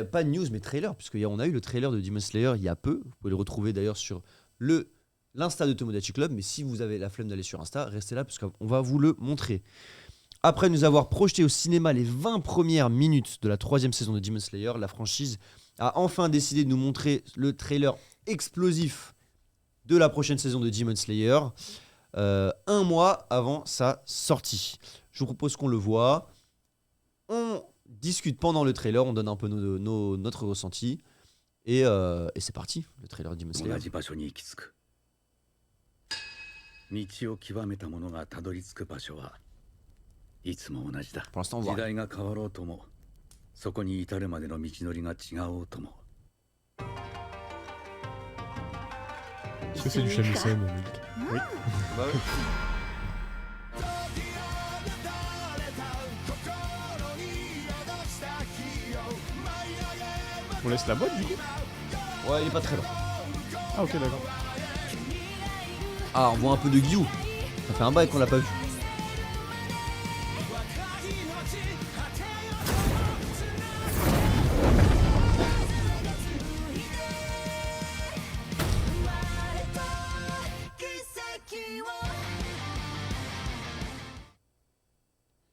Pas de news, mais trailer, puisqu'on a eu le trailer de Demon Slayer il y a peu. Vous pouvez le retrouver d'ailleurs sur l'Insta de Tomodachi Club. Mais si vous avez la flemme d'aller sur Insta, restez là, parce qu'on va vous le montrer. Après nous avoir projeté au cinéma les 20 premières minutes de la 3e saison de Demon Slayer, la franchise a enfin décidé de nous montrer le trailer explosif de la prochaine saison de Demon Slayer, un mois avant sa sortie. Je vous propose qu'on le voit. On discute pendant le trailer, on donne un peu notre ressenti. Et c'est parti, le trailer de Demon Slayer. 同じ場所に行き着く。道を極めた者がたどり着く場所はいつも同じだ。 Pour l'instant, on voit 時 rien. 代が変わろうとも、そこに至るまでの道のりが違おうとも。 Est-ce que c'est du shamisen, mec? Bah ouais. On laisse la boîte du coup? Ouais, il est pas très long. Ah ok, d'accord. Ah, on voit un peu de Gyu. Ça fait un bail qu'on l'a pas vu.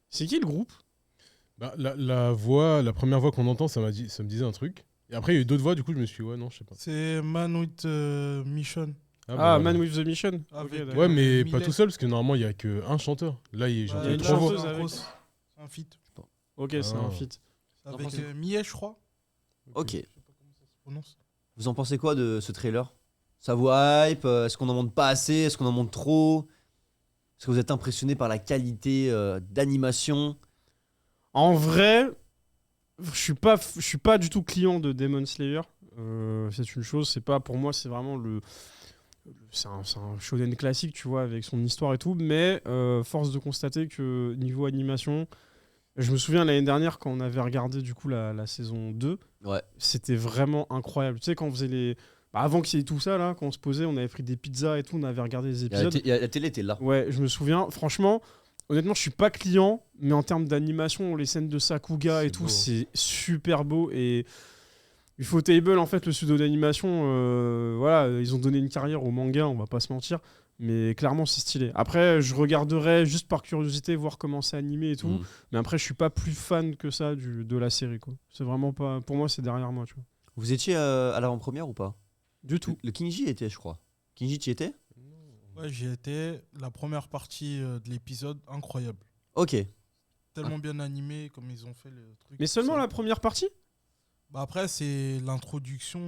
C'est qui le groupe? Bah, la première voix qu'on entend, ça me disait un truc. Et après, il y a eu d'autres voix, du coup, je me suis dit, ouais, non, je sais pas. C'est Man with Mission. Ah, Ah, voilà. Man with the Mission. Avec, Ok, d'accord. Ouais, mais Millet. pas tout seul, parce que normalement, il y a qu'un chanteur. Là, j'ai Ouais, entendu une trois voix. chanteuse avec. C'est un feat. Ok, c'est Ah. un feat. Avec pensez- Millet, je crois. Ok. Je sais pas comment ça se prononce. Vous en pensez quoi de ce trailer? Ça vous hype? Est-ce qu'on en montre pas assez? Est-ce qu'on en montre trop? Est-ce que vous êtes impressionné par la qualité d'animation? En vrai, je suis pas du tout client de Demon Slayer. C'est une chose, c'est pas pour moi, c'est vraiment c'est un shonen classique, tu vois, avec son histoire et tout. Mais force de constater que niveau animation, je me souviens l'année dernière quand on avait regardé du coup la saison 2, Ouais. c'était vraiment incroyable. Tu sais, quand on faisait avant qu'il y ait tout ça, là, quand on se posait, on avait pris des pizzas et tout, on avait regardé les épisodes. La télé était là. Ouais, je me souviens. Franchement, honnêtement, je suis pas client, mais en termes d'animation, les scènes de Sakuga et C'est tout, beau. c'est super beau. Et Ufotable, en fait, le studio d'animation, voilà, ils ont donné une carrière au manga, on va pas se mentir. Mais clairement, c'est stylé. Après, je regarderai juste par curiosité, voir comment c'est animé et tout. Mm. Mais après, je suis pas plus fan que ça de la série, quoi. C'est vraiment pas. Pour moi, c'est derrière moi, tu vois. Vous étiez à l'avant-première ou pas? Du tout. Le Kinji était, je crois. Kinji, tu y étais? Ouais, j'y étais. La première partie de l'épisode, incroyable. Ok. Tellement bien animé comme ils ont fait le truc. Mais seulement Ça- la première partie? Bah après, c'est l'introduction,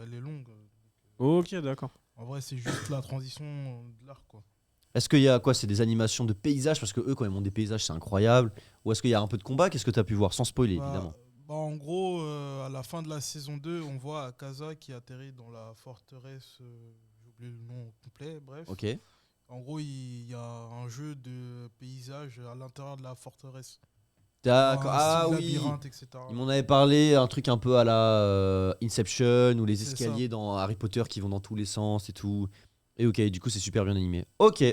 elle est longue. Ok, d'accord. En vrai, c'est juste la transition de l'art, quoi. Est-ce qu'il y a quoi? C'est des animations de paysages? Parce que eux, quand ils montent des paysages, c'est incroyable. Ou est-ce qu'il y a un peu de combat? Qu'est-ce que tu as pu voir? Sans spoiler, évidemment. En gros, à la fin de la saison 2, on voit Akaza qui atterrit dans la forteresse. J'ai oublié le nom complet, bref. Ok. En gros, il y a un jeu de paysage à l'intérieur de la forteresse. D'accord. Un Ah style oui. labyrinthe, etc. Ils m'en avaient parlé, un truc un peu à la Inception, ou les C'est escaliers dans Harry Potter qui vont dans tous les sens et tout. Et ok, du coup, c'est super bien animé. Ok.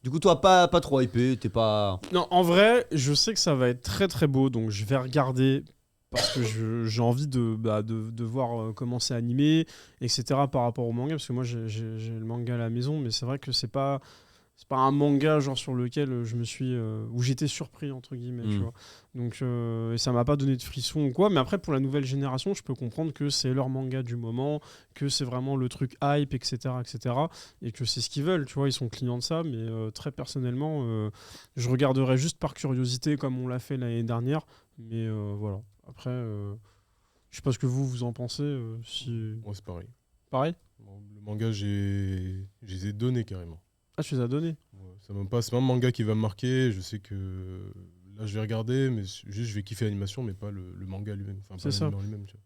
Du coup, toi, pas trop hypé, t'es pas... Non, en vrai, je sais que ça va être très très beau, donc je vais regarder parce que j'ai envie de voir comment c'est animé, etc. par rapport au manga, parce que moi j'ai le manga à la maison, mais c'est vrai que c'est pas un manga genre sur lequel je me suis où j'étais surpris entre guillemets, tu vois. Donc et ça m'a pas donné de frisson ou quoi, mais après pour la nouvelle génération, je peux comprendre que c'est leur manga du moment, que c'est vraiment le truc hype, etc., et que c'est ce qu'ils veulent, tu vois, ils sont clients de ça, mais très personnellement, je regarderai juste par curiosité comme on l'a fait l'année dernière, mais voilà. Après, je sais pas ce que vous en pensez. Si... Ouais, c'est pareil. Pareil? Bon, le manga, je les ai donnés carrément. Ah, tu les as donnés? Ouais, ça même pas, c'est pas un manga qui va me marquer. Je sais que là, je vais regarder, mais juste je vais kiffer l'animation, mais pas le manga lui-même. Enfin, C'est pas ça. l'anime en lui-même. Tu vois.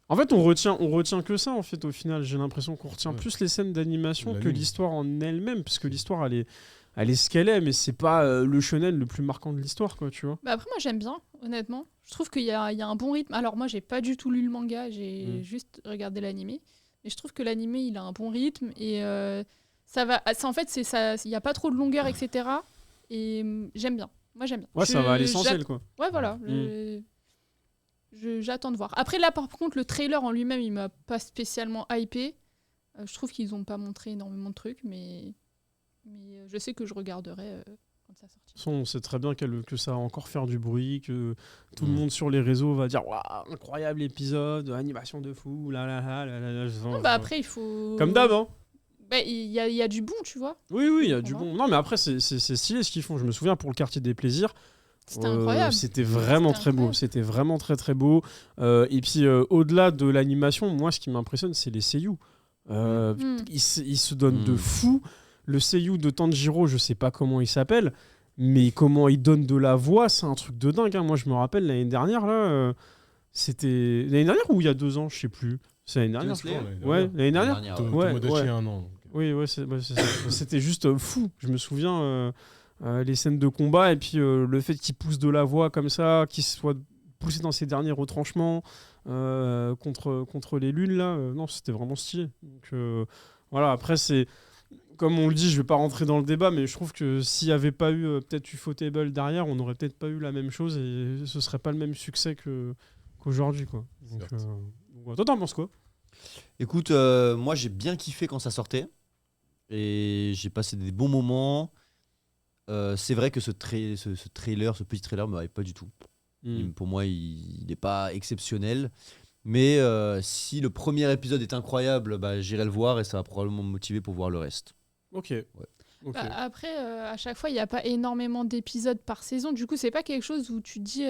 En fait, on retient que ça, en fait, au final. J'ai l'impression qu'on retient Ouais. plus les scènes d'animation que L'anime. l'histoire en elle-même, parce que l'histoire, elle est ce qu'elle est, mais c'est pas le shonen le plus marquant de l'histoire, quoi, tu vois. Bah après, moi, j'aime bien, honnêtement. Je trouve qu'il y a un bon rythme. Alors, moi, j'ai pas du tout lu le manga, j'ai juste regardé l'animé. Mais je trouve que l'animé, il a un bon rythme et ça va. En fait, c'est ça. Il n'y a pas trop de longueur, etc. Et j'aime bien. Moi, j'aime bien. Ouais, ça va à l'essentiel, quoi. Ouais, voilà. j'attends de voir. Après, là, par contre, le trailer en lui-même, il m'a pas spécialement hypé. Je trouve qu'ils ont pas montré énormément de trucs, mais je sais que je regarderai quand ça sortira. De toute façon, on sait très bien que ça va encore faire du bruit, que tout le monde sur les réseaux va dire waouh, incroyable épisode, animation de fou, là là là là là. Non, bah après, il faut. Comme d'hab, hein. Bah, il y a du bon, tu vois. Oui, il y a du Voilà. bon. Non, mais après, c'est stylé ce qu'ils font. Je me souviens pour le quartier des plaisirs. C'était incroyable. C'était vraiment C'était très beau. incroyable. C'était vraiment très très beau. Et puis au-delà de l'animation, moi, ce qui m'impressionne, c'est les seiyuu. Ils se donnent de fou. Le seiyuu de Tanjiro, je sais pas comment il s'appelle, mais comment il donne de la voix, c'est un truc de dingue. Hein. Moi, je me rappelle l'année dernière, là, c'était l'année dernière ou il y a 2 ans, je sais plus. C'est l'année dernière. Slayer Ouais, l'année dernière. Ouais, Tomodachi ouais. a un an. donc. Oui, c'est ça. C'était juste fou. Je me souviens les scènes de combat et puis le fait qu'il pousse de la voix comme ça, qu'il soit poussé dans ses derniers retranchements contre les lunes là. Non, c'était vraiment stylé. Donc voilà. Après, c'est comme on le dit, je vais pas rentrer dans le débat, mais je trouve que s'il y avait pas eu peut-être Ufotable derrière, on n'aurait peut-être pas eu la même chose et ce serait pas le même succès qu'aujourd'hui, quoi. Donc, Certes. toi, t'en penses quoi? Écoute, moi j'ai bien kiffé quand ça sortait et j'ai passé des bons moments. C'est vrai que ce trailer, ce petit trailer, me hype pas du tout. Pour moi, il n'est pas exceptionnel. Mais si le premier épisode est incroyable, bah, j'irai le voir et ça va probablement me motiver pour voir le reste. Ok. Ok. Bah, après, à chaque fois, il n'y a pas énormément d'épisodes par saison. Du coup, c'est pas quelque chose où tu te dis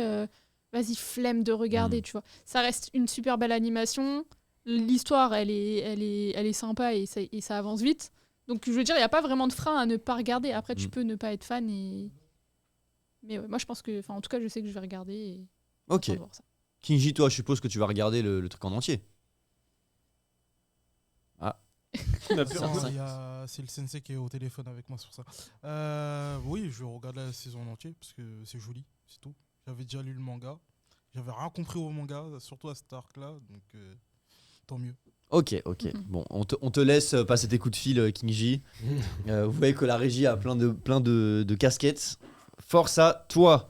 vas-y, flemme de regarder, tu vois. Ça reste une super belle animation. L'histoire, elle est sympa et ça avance vite. Donc, je veux dire, il n'y a pas vraiment de frein à ne pas regarder. Après, tu peux ne pas être fan. Mais ouais, moi, je pense que... Enfin, en tout cas, je sais que je vais regarder. Et Ok. j'attends de voir ça. Kinji, toi, je suppose que tu vas regarder le truc en entier. On a Ça, perdu. ça. C'est le sensei qui est au téléphone avec moi sur ça. Oui, je regarde la saison en entier parce que c'est joli, c'est tout. J'avais déjà lu le manga. J'avais rien compris au manga, surtout à cet arc-là, donc tant mieux. Ok. Bon, on te laisse passer tes coups de fil, Kinji. Vous voyez que la régie a plein de casquettes. Force à toi.